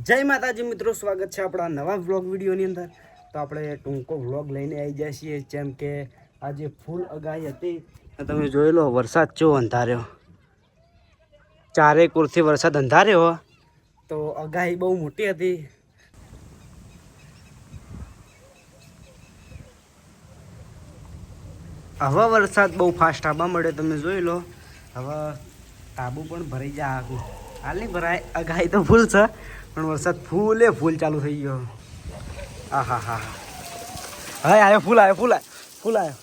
જય માતાજી મિત્રો, સ્વાગત છે આપણા નવા વ્લોગ વિડીયોની અંદર। તો આપણે ટૂંકો વ્લોગ લઈને આવી જાય છીએ, જેમ કે આજે ફૂલ આગાહી હતી। તમે જોઈ લો, વરસાદ ચેવો અંધાર્યો, ચારે કોરથી વરસાદ અંધાર્યો। તો આગાહી બહુ મોટી હતી। હવે વરસાદ બહુ ફાસ્ટ આવવા મળે, તમે જોઈ લો। હવે તાબુ પણ ભરાઈ જાય આખું, હાલ નહીં ભરાય, આગાહી તો ફૂલ છે પણ વરસાદ ફૂલે ફૂલ ચાલુ થઈ ગયો। હા હા હા હા, આવ્યો ફૂલ, આવ્યો ફૂલ, ફૂલ આવ્યો।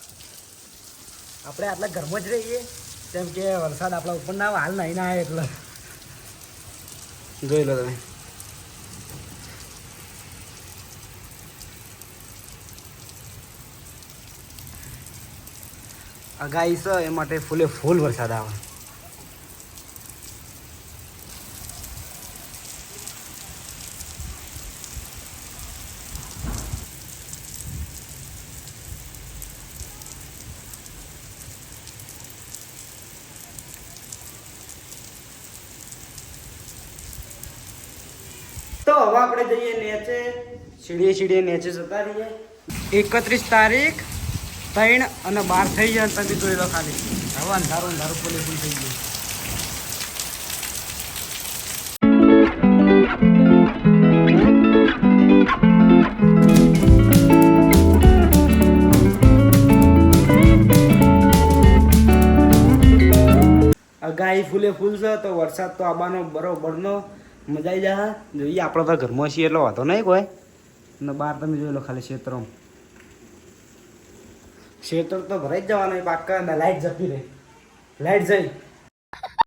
આપણે આટલા ઘરમાં જ રહીએ, કેમ કે વરસાદ આપણા ઉપર ના આવે, હાલ નહીં ના આવે એટલે જોઈ લો તમે। આગાહી છે એ માટે ફૂલે ફૂલ વરસાદ આવે। તો હવે આપણે જઈએ નેચે, સીડીએ સીડીએ નેચે જતા રહીએ। 31 તારીખ 3 અને 12 થઈ જાય, તમે જોઈ લો ખાલી। હવે અંધારું અંધારું ફૂલે ફૂલ થઈ ગયું। આગાહી ફૂલે ફૂલ છે, તો વરસાદ તો આવવાનો બરોબરનો, મજા આવી જાય। જોઈએ, આપણે તો ઘરમાં છીએ એટલો વાંધો નહીં કોઈ, અને બહાર તમે જોઈ લો ખાલી ક્ષેત્રમાં, ક્ષેત્ર તો ભરાઈ જ જવાનું, પાક્કા લાઇટ જતી રહી, લાઇટ જઈ